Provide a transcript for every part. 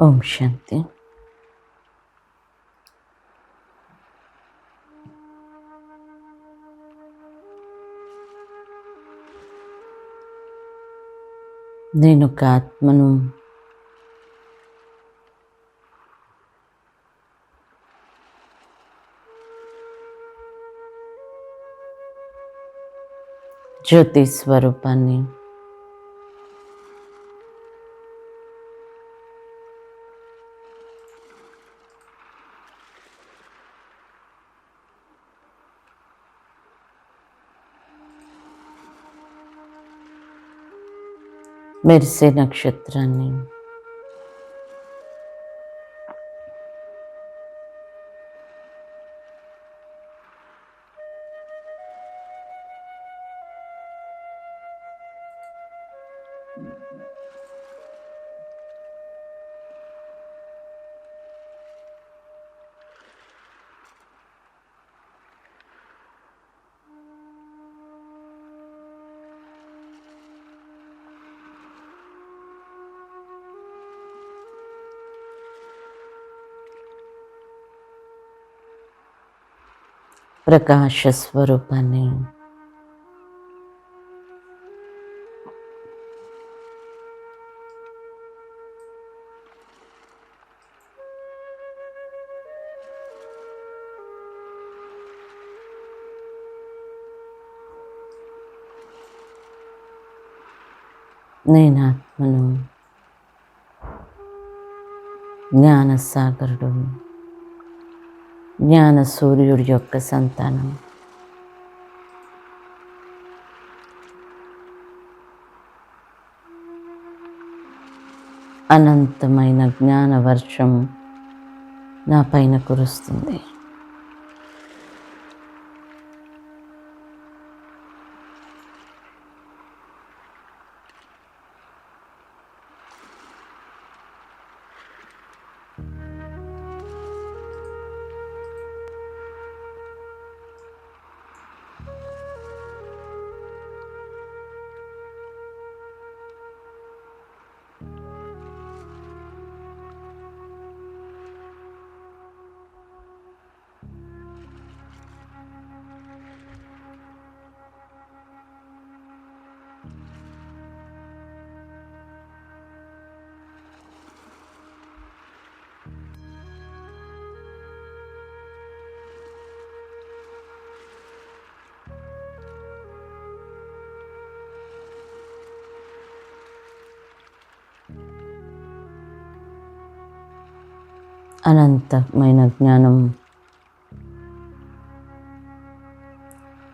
ఓం శాంతి. నేను ఒక ఆత్మను. జ్యోతి స్వరూపాన్ని. మెరిసే నక్షత్రాన్ని. ప్రకాశ స్వరూపాన్ని. నేను ఆత్మను. జ్ఞానసాగరుడు, జ్ఞాన సూర్యుడి యొక్క సంతానం. అనంతమైన జ్ఞాన వర్షం నా పైన కురుస్తుంది. అనంతమైన జ్ఞానం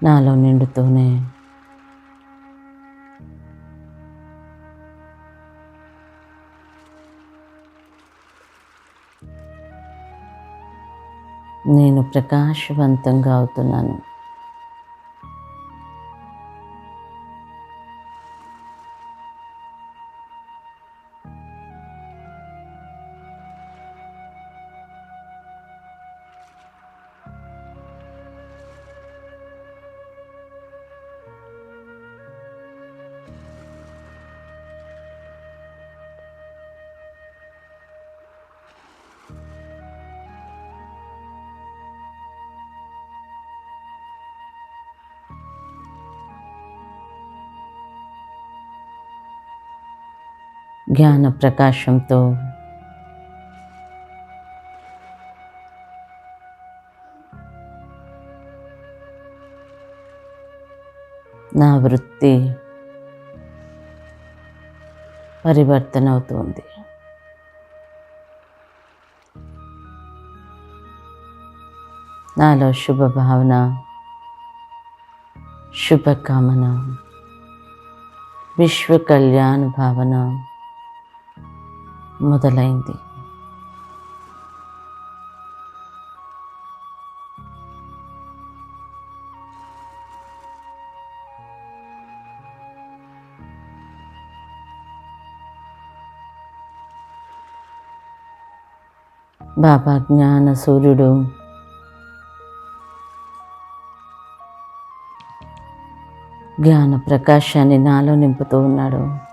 నాలో నిండుతూనే నేను ప్రకాశవంతంగా అవుతున్నాను. జ్ఞాన ప్రకాశంతో నా వృత్తి పరివర్తన అవుతుంది. నాలో శుభభావన, శుభకామన, విశ్వ కళ్యాణ భావన మొదలైంది. బాబా జ్ఞాన సూర్యుడు జ్ఞాన ప్రకాశాన్ని నాలో నింపుతూ ఉన్నాడు.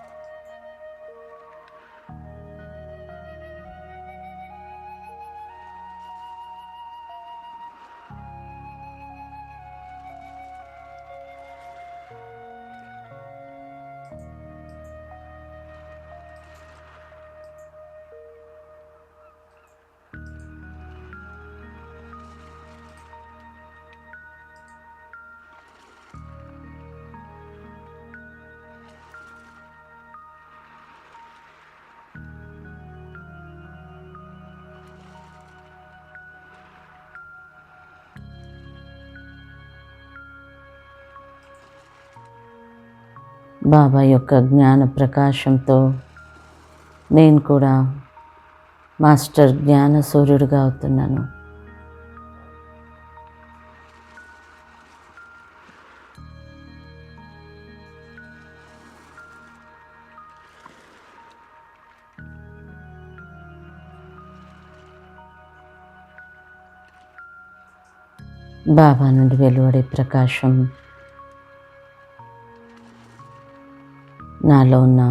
బాబా యొక్క జ్ఞాన ప్రకాశంతో నేను కూడా మాస్టర్ జ్ఞాన సూర్యుడిగా అవుతున్నాను. బాబా నుండి వెలువడే ప్రకాశం నాలో ఉన్న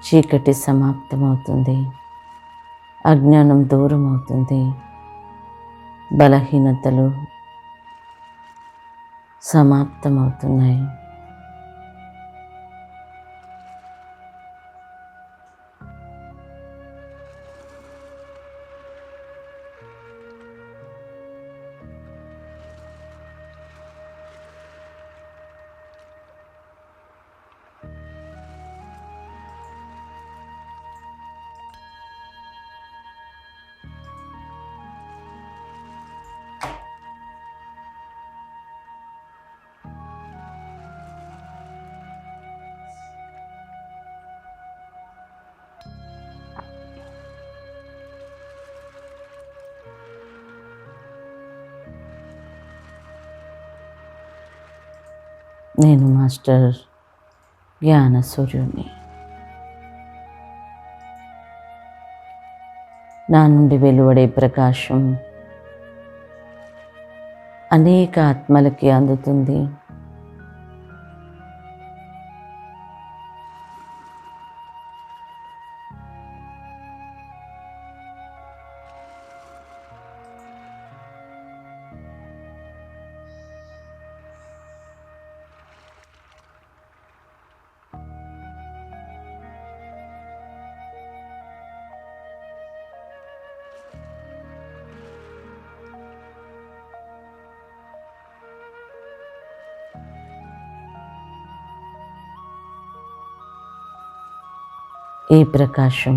చీకటి సమాప్తమవుతుంది, అజ్ఞానం దూరం అవుతుంది, బలహీనతలు సమాప్తమవుతున్నాయి. నేను మాస్టర్ జ్ఞాన సూర్యుడిని. నా నుండి వెలువడే ప్రకాశం అనేక ఆత్మలకి అందుతుంది. ఈ ప్రకాశం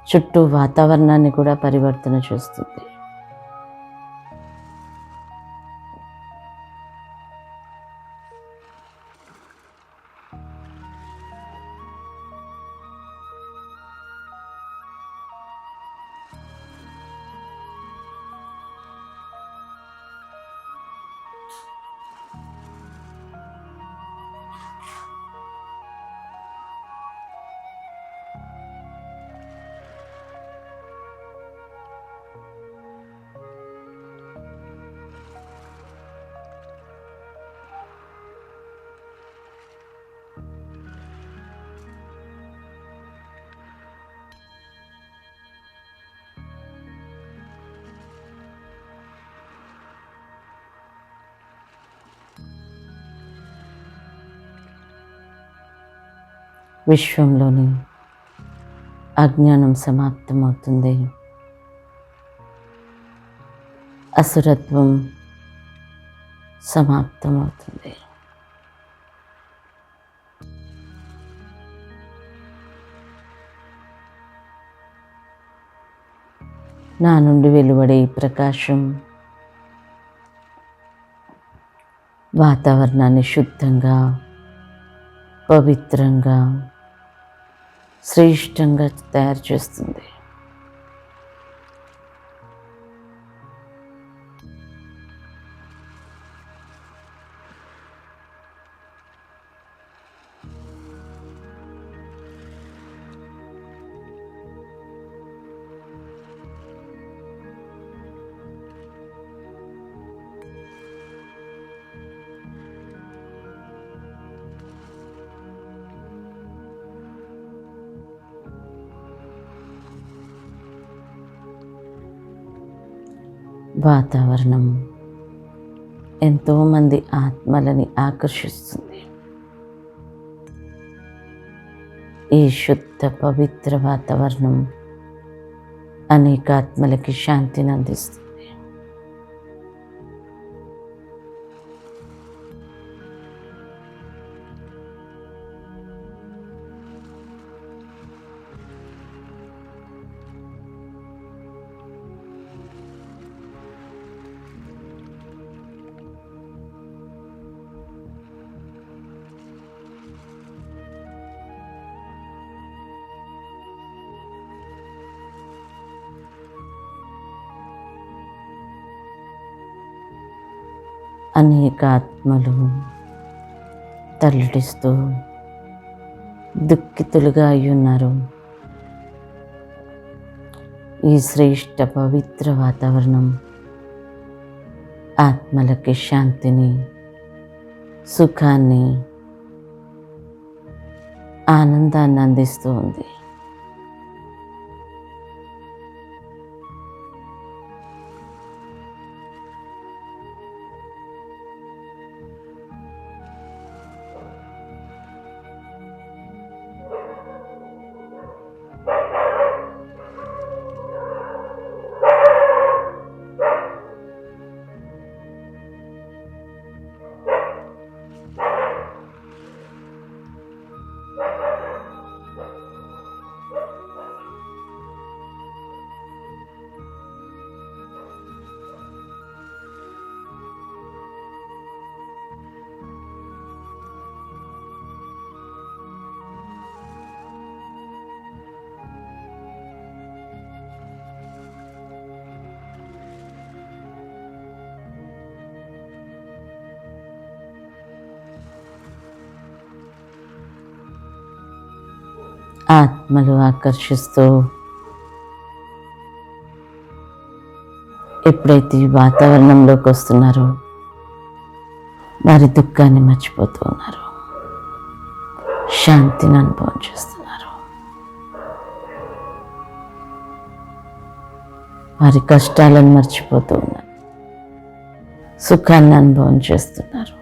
చుట్టూ వాతావరణాన్ని కూడా పరివర్తన చేస్తుంది. విశ్వంలోని అజ్ఞానం సమాప్తమవుతుంది, అసురత్వం సమాప్తమవుతుంది. నా నుండి వెలువడే ఈ ప్రకాశం వాతావరణాన్ని శుద్ధంగా, పవిత్రంగా, శ్రేష్టంగా తయారు చేస్తుంది. వాతావరణం ఎంతోమంది ఆత్మలని ఆకర్షిస్తుంది. ఈ శుద్ధ పవిత్ర వాతావరణం అనేక ఆత్మలకి శాంతిని అందిస్తుంది. అనేక ఆత్మలు తల్లడిస్తూ దుఃఖితులుగా అయ్యున్నారు. ఈ శ్రేష్ట పవిత్ర వాతావరణం ఆత్మలకి శాంతిని, సుఖాన్ని, ఆనందాన్ని అందిస్తూ ఉంది. ఆత్మలు ఆకర్షిస్తూ ఎప్పుడైతే ఈ వాతావరణంలోకి వస్తున్నారో వారి దుఃఖాన్ని మర్చిపోతూ ఉన్నారు, శాంతిని అనుభవం చేస్తున్నారు. వారి కష్టాలను మర్చిపోతూ ఉన్నారు, సుఖాన్ని అనుభవం చేస్తున్నారు.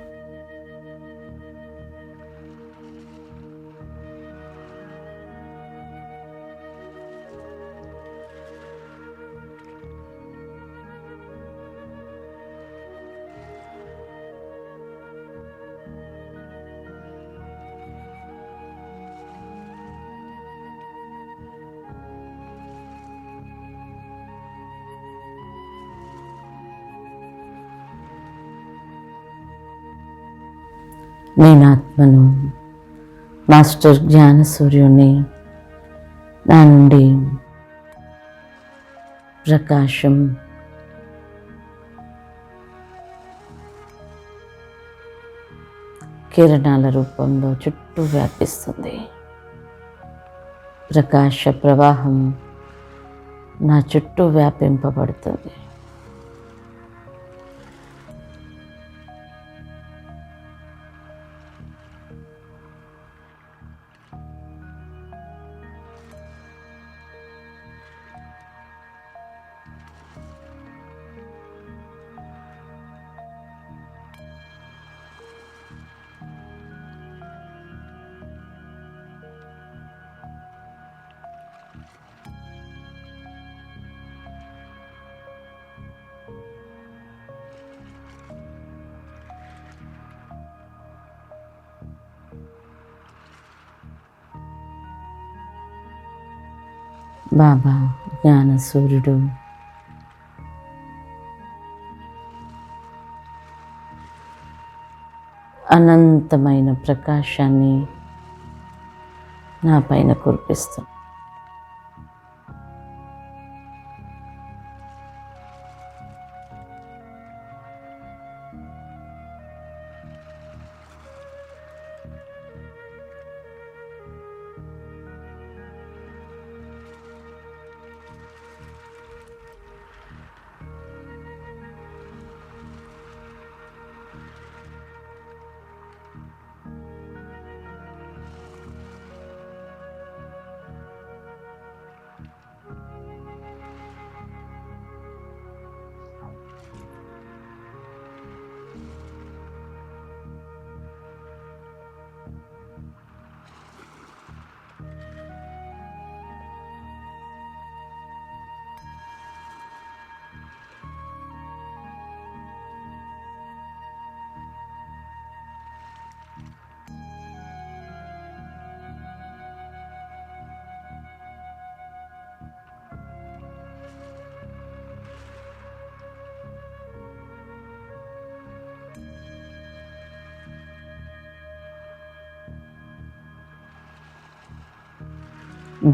నేను ఆత్మను, మాస్టర్ జ్ఞాన సూర్యుని. నా నుండి ప్రకాశం కిరణాల రూపంలో చుట్టూ వ్యాపిస్తుంది. ప్రకాశ ప్రవాహం నా చుట్టూ వ్యాపింపబడుతుంది. బాబా జ్ఞాన సూర్యుడు అనంతమైన ప్రకాశాన్ని నా పైన కురిపిస్తుంది.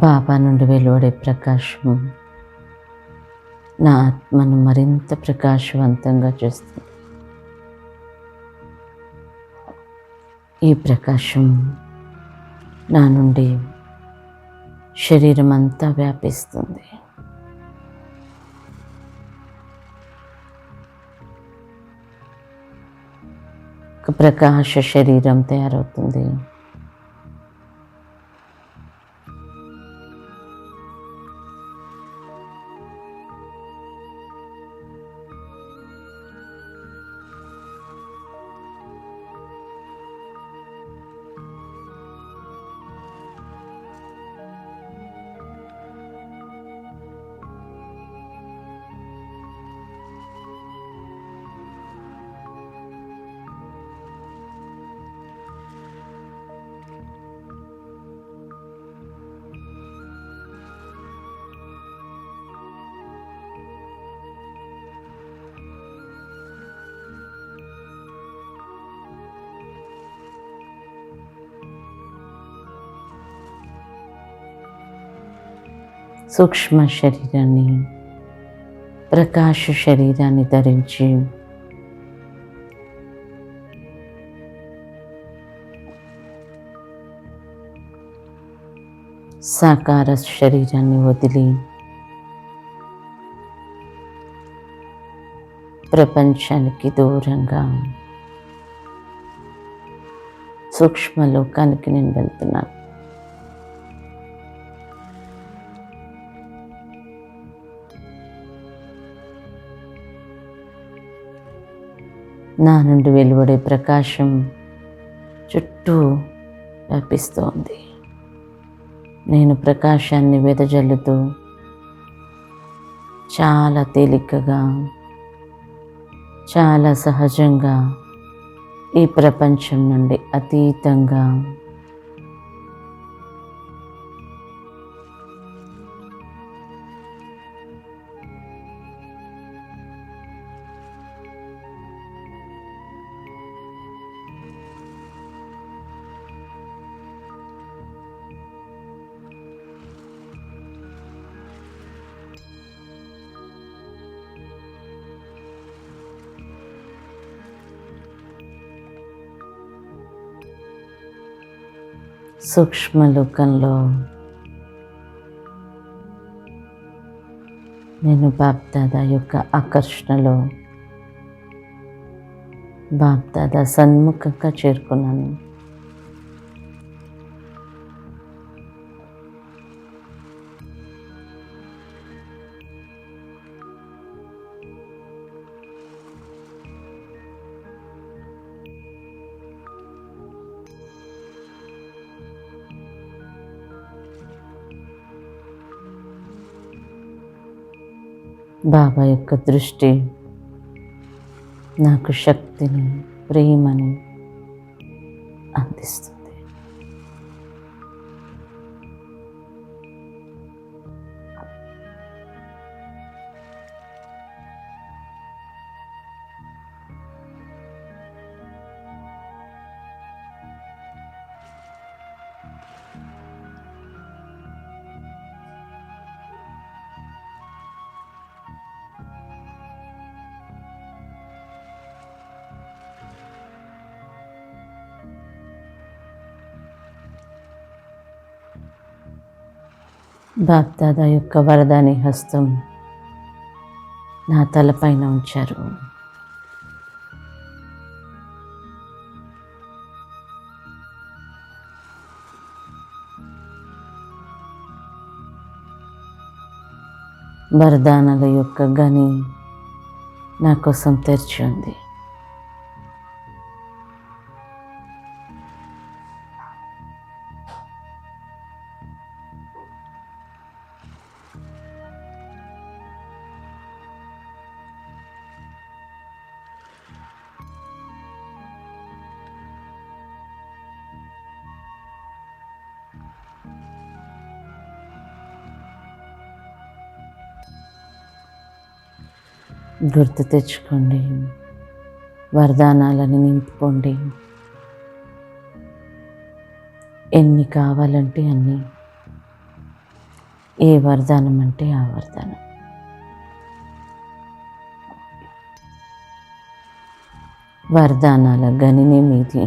బాబా నుండి వెలువడే ప్రకాశం నా ఆత్మను మరింత ప్రకాశవంతంగా చేస్తుంది. ఈ ప్రకాశం నా నుండి శరీరం అంతా వ్యాపిస్తుంది. ఒక ప్రకాశ శరీరం తయారవుతుంది. సూక్ష్మ శరీరాన్ని, ప్రకాశ శరీరాన్ని ధరించి సాకార శరీరాన్ని వదిలి ప్రపంచానికి దూరంగా సూక్ష్మ లోకానికి నేను వెళ్తున్నాను. నా నుండి వెలువడే ప్రకాశం చుట్టూ వ్యాపిస్తోంది. నేను ప్రకాశాన్ని వెదజల్లుతూ చాలా తేలికగా, చాలా సహజంగా ఈ ప్రపంచం నుండి అతీతంగా సూక్ష్మలోకంలో నేను బాప్దాదా యొక్క ఆకర్షణలో బాప్దాదా సన్ముఖంగా చేరుకున్నాను. బాబా యొక్క దృష్టి నాకు శక్తిని, ప్రేమని అందిస్తుంది. బాప్దాదా యొక్క వరదాని హస్తం నా తలపైన ఉంచారు. వరదానాల యొక్క గని నా కోసం తెరిచి ఉంది. గుర్తు తెచ్చుకోండి, వరదానాలని నింపుకోండి. ఎన్ని కావాలంటే అన్ని, ఏ వరదానం అంటే ఆ వరదానం. వరదానాల గనినే మీది.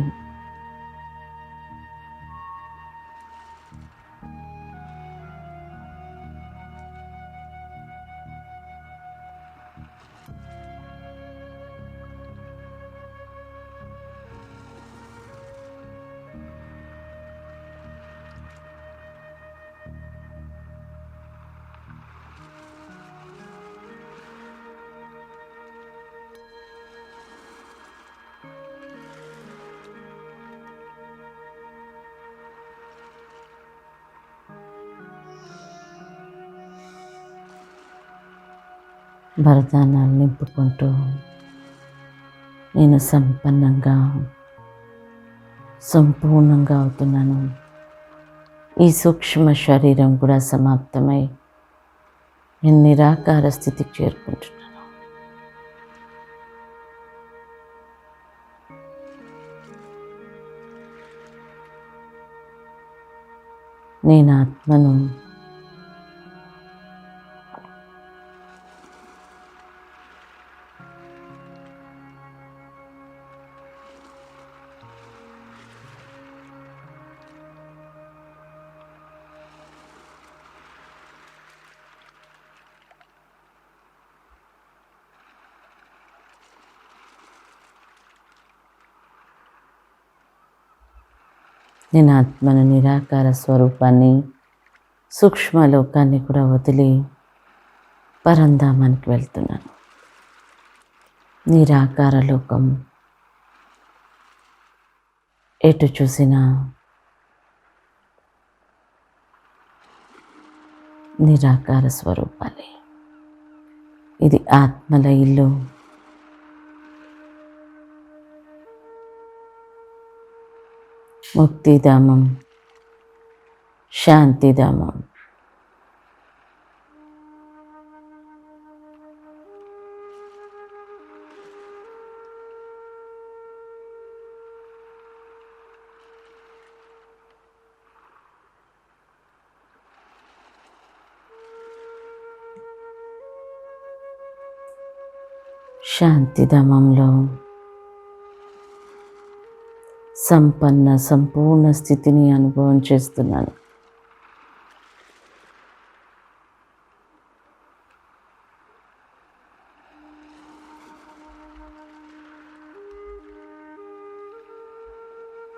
వరదానాలు నింపుకుంటూ నేను సంపన్నంగా సంపూర్ణంగా అవుతున్నాను. ఈ సూక్ష్మ శరీరం కూడా సమాప్తమై నేను నిరాకార స్థితికి చేరుకుంటున్నాను. నేను ఆత్మను. నేను ఆత్మను నిరాకార స్వరూపాన్ని, సూక్ష్మలోకాన్ని కూడా వదిలి పరంధామానికి వెళ్తున్నాను. నిరాకార లోకం ఎటు చూసినా నిరాకార స్వరూపాలే. ఇది ఆత్మల ఇల్లు. ముక్తిధామం, శాంతిధామం. శాంతిధామంలో సంపూర్ణ స్థితిని అనుభవం చేస్తున్నాను.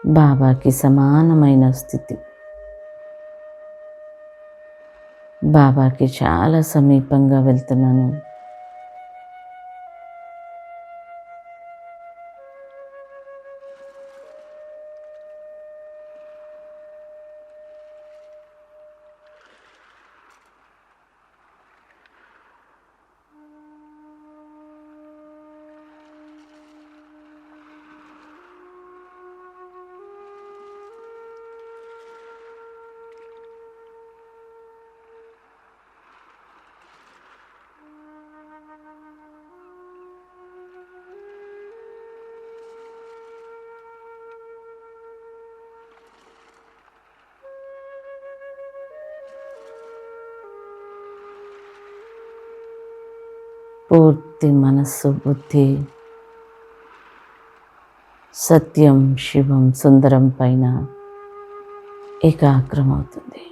బాబాకి సమానమైన స్థితి. బాబాకి చాలా సమీపంగా వెళ్తున్నాను. పూర్తి మనస్సు, బుద్ధి సత్యం, శివం, సుందరం పైన ఏకాగ్రమవుతుంది.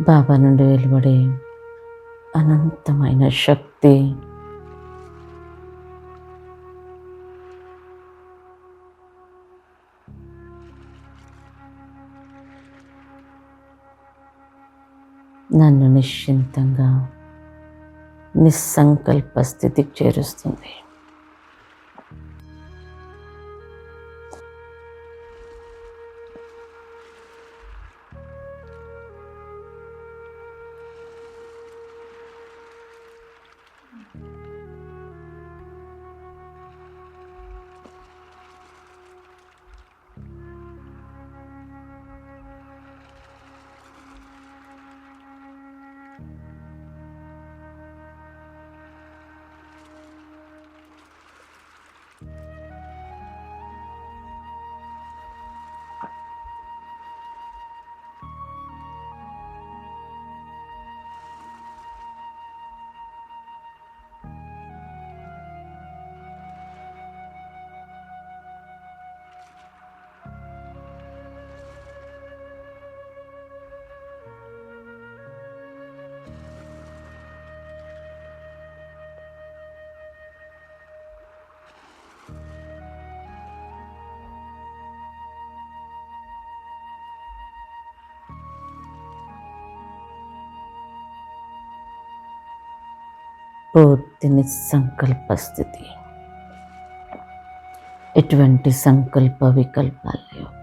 బాబా నుండి వెలువడే అనంతమైన శక్తి నన్ను నిశ్చింతంగా నిస్సంకల్ప స్థితికి చేరుస్తుంది. పూర్తి నిస్సంకల్ప స్థితి. ఎటువంటి సంకల్ప వికల్పాలు లేవు.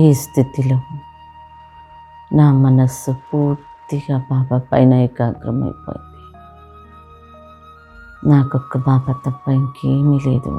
ఈ స్థితిలో నా మనస్సు పూర్తిగా బాబా పైన ఏకాగ్రమైపోయింది. నాకొక్క బాబా తప్ప ఇంకేమీ లేదు.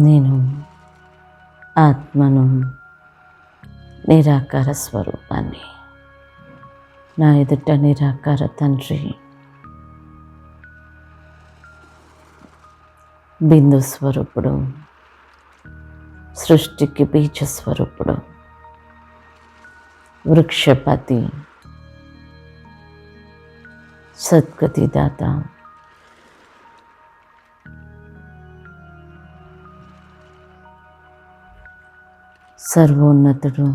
నేను ఆత్మను, నిరాకార స్వరూపాన్ని. నా ఎదుట నిరాకార తండ్రి, బిందు స్వరూపుడు, సృష్టికి బీజ స్వరూపుడు, వృక్షపతి, సద్గతిదాత, సర్వోన్నతుడు,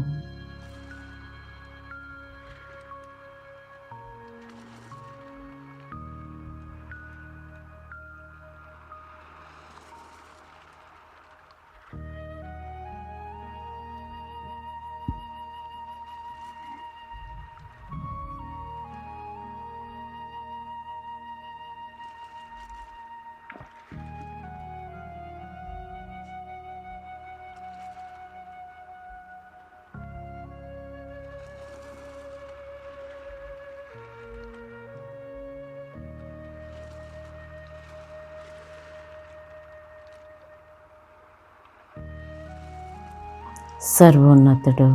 సర్వోన్నతుడు,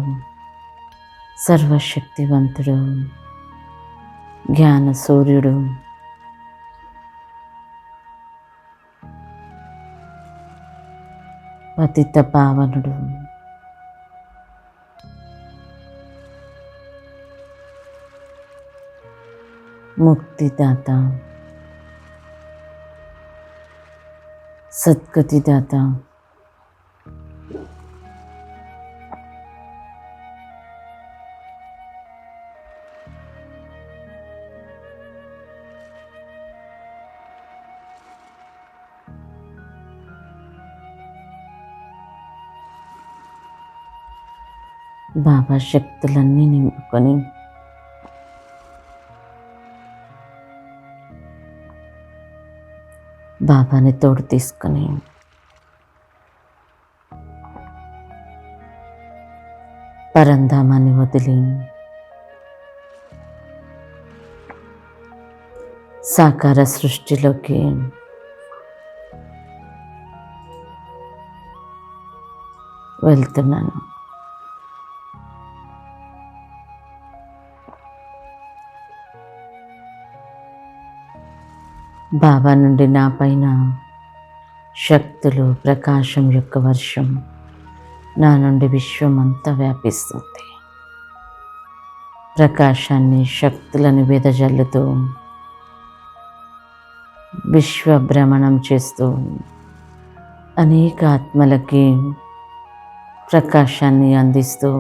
సర్వశక్తివంతుడు, జ్ఞాన సూర్యుడు, పతిత పావనుడు, ముక్తిదాత, సద్గతిదాత, బాబా శక్తులన్నీ నింపుకొని బాబాని తోడు తీసుకొని పరంధామాన్ని వదిలి సాకార సృష్టిలోకి వెళ్తున్నాను. బాబా నుండి నా పైన శక్తులు, ప్రకాశం యొక్క వర్షం నా నుండి విశ్వం అంతా వ్యాపిస్తుంది. ప్రకాశాన్ని, శక్తులను వెదజల్లుతూ విశ్వ భ్రమణం చేస్తూ అనేక ఆత్మలకి ప్రకాశాన్ని అందిస్తూ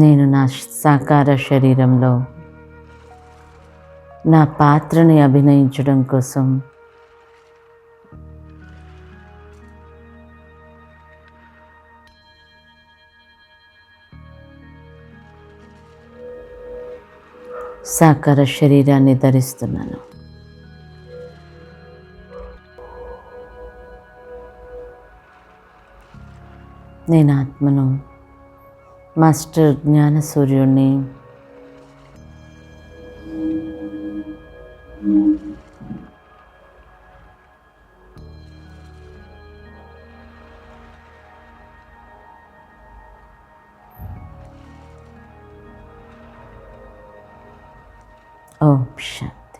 నేను నా సాకార శరీరంలో నా పాత్రని అభినయించడం కోసం సాకార శరీరాన్ని ధరిస్తున్నాను. నేను ఆత్మను, మాస్టర్ జ్ఞాన సూర్యుడిని. ఓం శాంతి.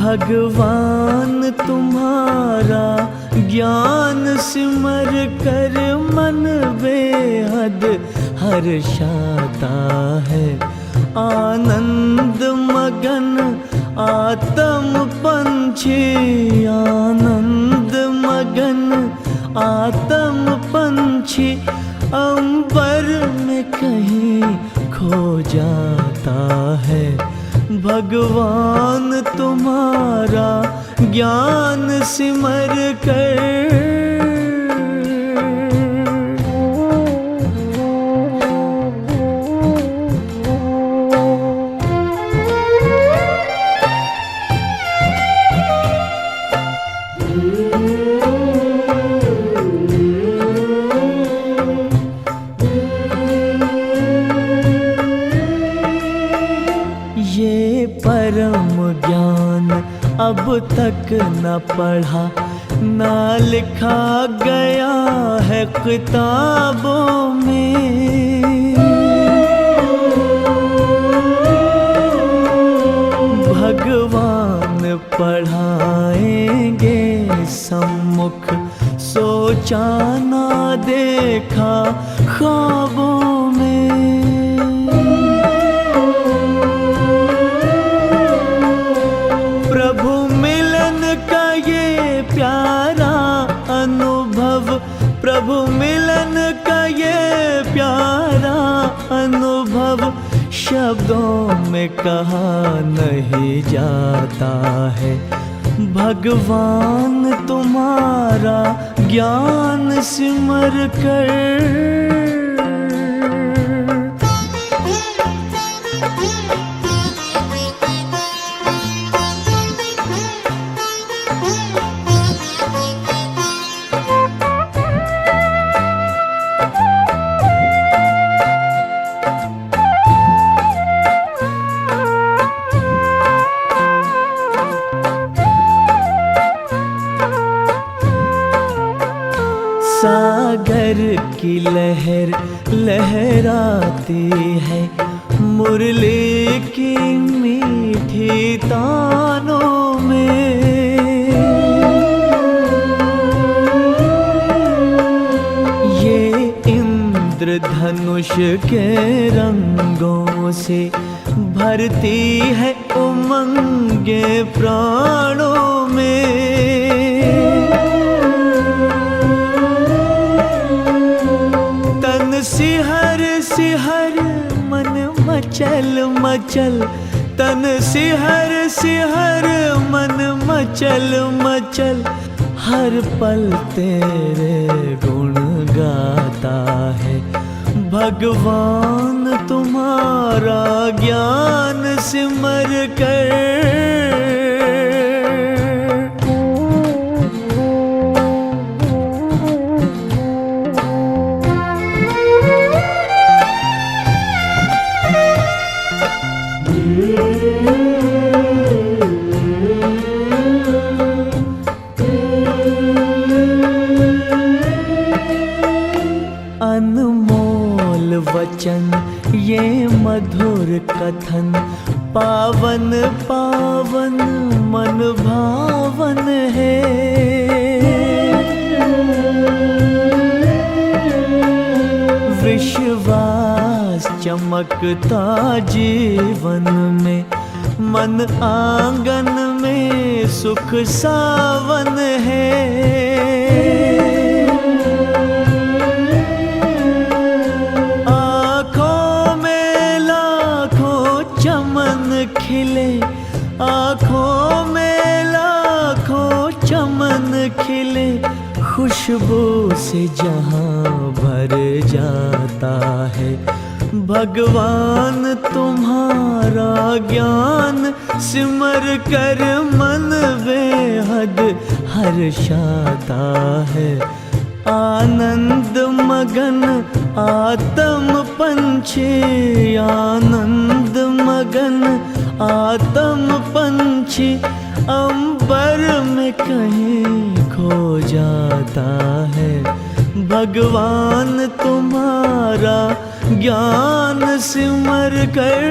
भगवान तुम्हारा ज्ञान सिमर कर मन बेहद हर्षाता है। आनंद मगन आत्म पंछी, आनंद मगन आत्म पंछी अंबर में कहीं खो जाता है। भगवान तुम्हारा ज्ञान सिमर कर परम ज्ञान अब तक न पढ़ा न लिखा गया है किताबों में। भगवान पढ़ाएंगे सम्मुख, सोचा ना देखा ख्वाबों में। प्रभु मिलन का ये प्यारा अनुभव, प्रभु मिलन का ये प्यारा अनुभव शब्दों में कहा नहीं जाता है। भगवान तुम्हारा ज्ञान सिमर कर सागर की लहर लहराती है, मुरली की मीठी तानों में। ये इंद्रधनुष के रंगों से भरती है उमंगे प्राणों में। सिहर सिहर मन मचल मचल, तन सिहर सिहर मन मचल मचल, हर पल तेरे गुण गाता है। भगवान तुम्हारा ज्ञान सिमर कर वचन ये मधुर कथन पावन पावन मन भावन है। विश्वास चमकता जीवन में, मन आंगन में सुख सावन है। आँखों में लाखों चमन खिले, आँखों में लाखों चमन खिले, खुशबू से जहां भर जाता है। भगवान तुम्हारा ज्ञान सिमर कर मन बेहद हर्षाता है। आनंद मगन आत्म पंछी, आनंद मगन आत्म पंछी, अंबर में कहीं खो जाता है। भगवान तुम्हारा ज्ञान सिमर कर